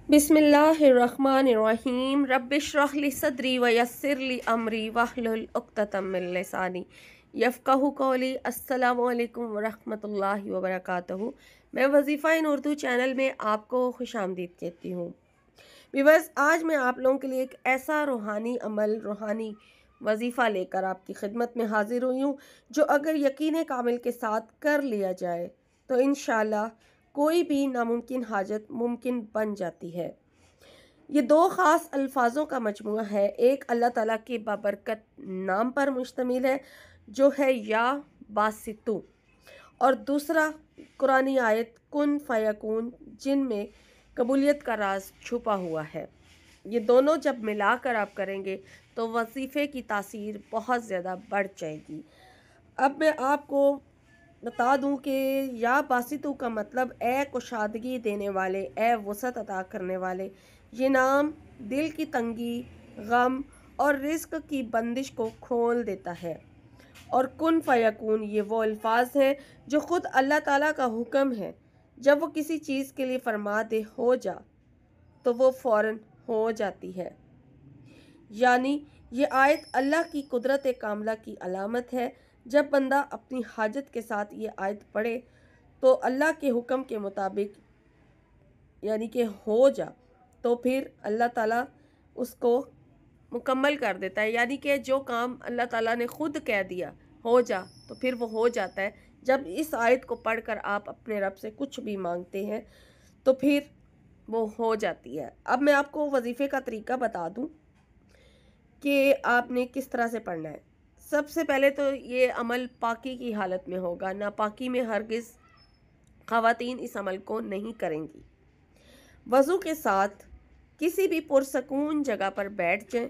बिस्मिल्लाहिर्रहमानिर्रहीम रब्बिश्रह ली सदरी व यस्सिर ली अमरी वहलुल उक़्दतम मिन लिसानी यफ़क़हू क़ौली। अस्सलामु अलैकुम व रहमतुल्लाहि व बरकातहू। मैं वज़ीफ़ा इन उर्दू चैनल में आपको खुशामदीद कहती हूँ। व्यूअर्स, आज मैं आप लोगों के लिए एक ऐसा रूहानी अमल, रूहानी वज़ीफ़ा लेकर आपकी खिदमत में हाज़िर हुई हूँ जो अगर यकीन कामिल के साथ कर लिया जाए तो इंशाअल्लाह कोई भी नामुमकिन हाजत मुमकिन बन जाती है। ये दो ख़ास अल्फाजों का मजमूआ है। एक अल्लाह ताला के बाबरकत नाम पर मुश्तमिल है जो है या बासितु, और दूसरा कुरानी आयत कुन फ़यकून जिनमें कबूलियत का राज छुपा हुआ है। ये दोनों जब मिलाकर आप करेंगे तो वजीफ़े की तासीर बहुत ज़्यादा बढ़ जाएगी। अब मैं आपको बता दूं कि या बासितु का मतलब ए कुशादगी देने वाले, ए वसअत अता करने वाले। ये नाम दिल की तंगी, गम और रिज़्क़ की बंदिश को खोल देता है। और कुन फ़यकून ये वो अल्फाज हैं जो ख़ुद अल्लाह ताला का हुक्म है। जब वो किसी चीज़ के लिए फरमा दे हो जा तो वो फ़ौरन हो जाती है। यानी ये आयत अल्लाह की कुदरत कामला की अलामत है। जब बंदा अपनी हाजत के साथ ये आयत पढ़े तो अल्लाह के हुक्म के मुताबिक यानी कि हो जा, तो फिर अल्लाह ताला उसको मुकम्मल कर देता है। यानी कि जो काम अल्लाह ताला ने ख़ुद कह दिया हो जा तो फिर वो हो जाता है। जब इस आयत को पढ़कर आप अपने रब से कुछ भी मांगते हैं तो फिर वो हो जाती है। अब मैं आपको वजीफ़े का तरीका बता दूं कि आपने किस तरह से पढ़ना है। सबसे पहले तो ये अमल पाकी की हालत में होगा, नापाकी में हरगिज़ ख़वातीन इस अमल को नहीं करेंगी। वज़ू के साथ किसी भी पुरसकून जगह पर बैठ जाएं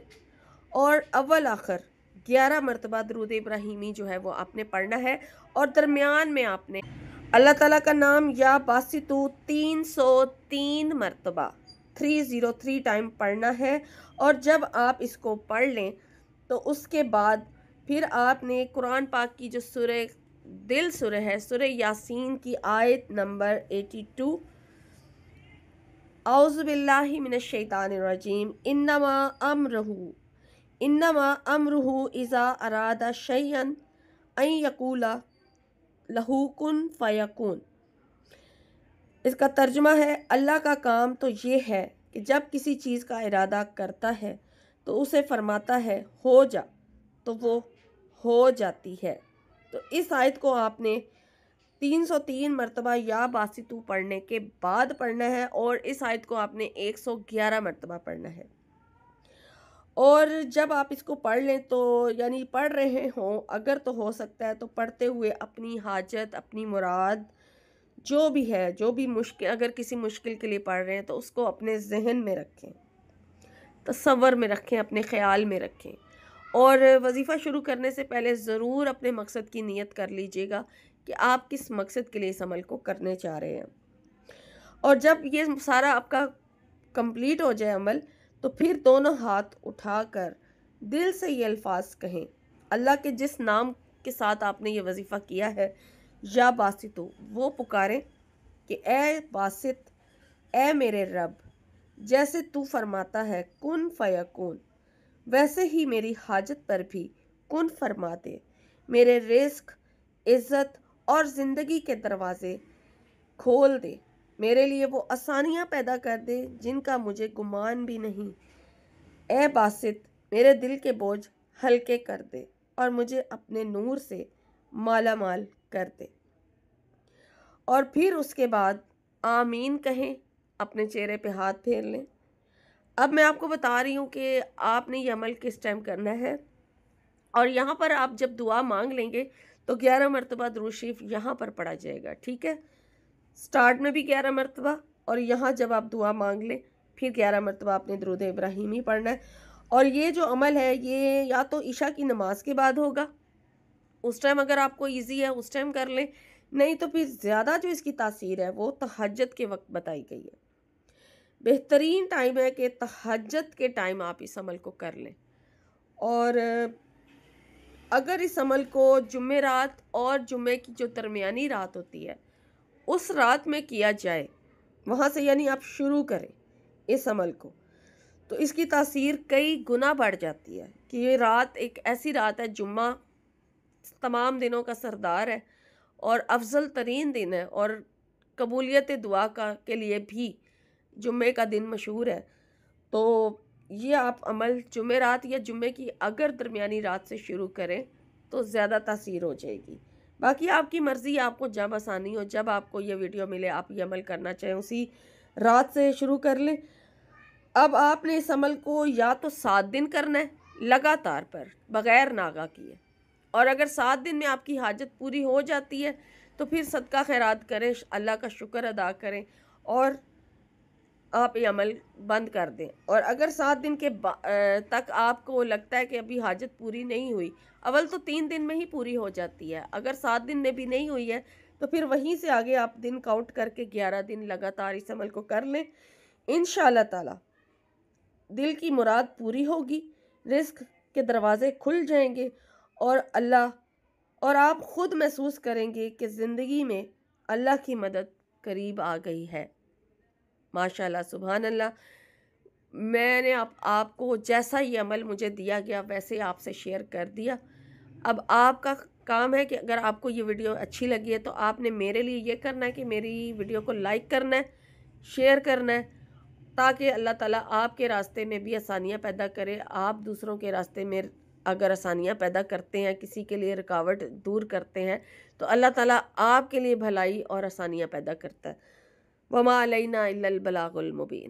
और अव्वल आखिर 11 मरतबा दरूद इब्राहिमी जो है वो आपने पढ़ना है। और दरमियान में आपने अल्लाह ताला का नाम या बासितु 303 मरतबा 303 टाइम पढ़ना है। और जब आप इसको पढ़ लें तो उसके बाद फिर आपने कुरान पाक की जो सूरह दिल सूरह है, सूरह यासीन की आयत नंबर 82, औज़ु बिल्लाहि मिनश शैतानिर रजीम, इन्नमा अमरुहु इज़ा अरादा शैअन अन यक़ूला लहू कुन फ़यकून। इसका तर्जुमा है, अल्लाह का काम तो ये है कि जब किसी चीज़ का इरादा करता है तो उसे फरमाता है हो जा, तो वो हो जाती है। तो इस आयत को आपने 303 मरतबा या बासितु पढ़ने के बाद पढ़ना है और इस आयत को आपने 111 मरतबा पढ़ना है। और जब आप इसको पढ़ लें तो यानी पढ़ रहे हों, अगर तो हो सकता है तो पढ़ते हुए अपनी हाजत, अपनी मुराद जो भी है, जो भी मुश्किल, अगर किसी मुश्किल के लिए पढ़ रहे हैं तो उसको अपने जहन में रखें, तसव्वुर में रखें, अपने ख़्याल में रखें। और वजीफ़ा शुरू करने से पहले ज़रूर अपने मकसद की नीयत कर लीजिएगा कि आप किस मकसद के लिए इस अमल को करने चाह रहे हैं। और जब ये सारा आपका कंप्लीट हो जाए अमल, तो फिर दोनों हाथ उठाकर दिल से ये अल्फाज कहें। अल्लाह के जिस नाम के साथ आपने ये वजीफ़ा किया है या बासितु, वो पुकारें कि ए बासित, ए मेरे रब, जैसे तू फरमाता है कुन फ़यकून, वैसे ही मेरी हाजत पर भी कुन फरमा दे। मेरे रिज़्क़, इज़्ज़त और ज़िंदगी के दरवाज़े खोल दे। मेरे लिए वो आसानियाँ पैदा कर दे जिनका मुझे गुमान भी नहीं। ए बासित, मेरे दिल के बोझ हल्के कर दे और मुझे अपने नूर से माला माल कर दे। और फिर उसके बाद आमीन कहें, अपने चेहरे पे हाथ फेर लें। अब मैं आपको बता रही हूँ कि आपने ये अमल किस टाइम करना है। और यहाँ पर आप जब दुआ मांग लेंगे तो 11 मरतबा दुरूद शरीफ यहाँ पर पढ़ा जाएगा, ठीक है। स्टार्ट में भी 11 मरतबा, और यहाँ जब आप दुआ मांग लें फिर 11 मरतबा आपने दरूद इब्राहिमी पढ़ना है। और ये जो अमल है ये या तो ईशा की नमाज के बाद होगा, उस टाइम अगर आपको ईजी है उस टाइम कर लें, नहीं तो फिर ज़्यादा जो इसकी तासीर है वो तहज्जुद के वक्त बताई गई है। बेहतरीन टाइम है कि तहज्जुद के टाइम आप इस अमल को कर लें। और अगर इस अमल को जुम्मे रात और जुम्मे की जो दरमियानी रात होती है उस रात में किया जाए, वहाँ से यानी आप शुरू करें اس عمل کو، تو اس کی تاثیر کئی گنا بڑھ جاتی ہے کہ یہ رات ایک ایسی رات ہے، جمعہ تمام دنوں کا سردار ہے اور افضل ترین دن ہے، اور قبولیت دعا کے لیے بھی جمعے کا دن مشہور ہے۔ تو یہ آپ عمل جمعرات یا جمعے کی اگر درمیانی رات سے شروع کریں تو زیادہ تاثیر ہو جائے گی۔ باقی آپ کی مرضی، آپ کو جب آسانی ہو، جب آپ کو یہ ویڈیو ملے آپ یہ عمل کرنا چاہیں اسی رات سے شروع کر لیں۔ اب آپ نے اس عمل کو یا تو 7 دن کرنا ہے لگاتار پر بغیر ناغہ کیے، اور اگر 7 دن میں آپ کی حاجت پوری ہو جاتی ہے تو پھر صدقہ خیرات کریں، اللہ کا شکر ادا کریں اور آپ یہ عمل بند کر دیں۔ اور اگر 7 دن کے تک آپ کو لگتا ہے کہ ابھی حاجت پوری نہیں ہوئی، اول تو 3 دن میں ہی پوری ہو جاتی ہے، اگر 7 دن میں بھی نہیں ہوئی ہے تو پھر وہیں سے آگے آپ دن کاؤنٹ کر کے 11 دن لگاتار اس عمل کو کر لیں۔ انشاءاللہ تعالی دل کی مراد پوری ہوگی، رزق کے دروازے کھل جائیں گے، اور آپ خود محسوس کریں گے کہ زندگی میں اللہ کی مدد قریب آ گئی ہے۔ ماشاءاللہ، سبحان اللہ۔ میں نے آپ کو جیسا یہ عمل مجھے دیا گیا ویسے آپ سے شیئر کر دیا۔ اب آپ کا کام ہے کہ اگر آپ کو یہ ویڈیو اچھی لگی ہے تو آپ نے میرے لیے یہ کرنا ہے کہ میری ویڈیو کو لائک کرنا ہے، شیئر کرنا ہے، تاکہ اللہ تعالیٰ آپ کے راستے میں بھی آسانیاں پیدا کرے۔ آپ دوسروں کے راستے میں اگر آسانیاں پیدا کرتے ہیں، کسی کے لیے رکاوٹ دور کرتے ہیں، تو اللہ تعالیٰ آپ کے لیے بھلائی اور آسانیاں پیدا کرتا ہے۔ وما علینا الا البلاغ المبین۔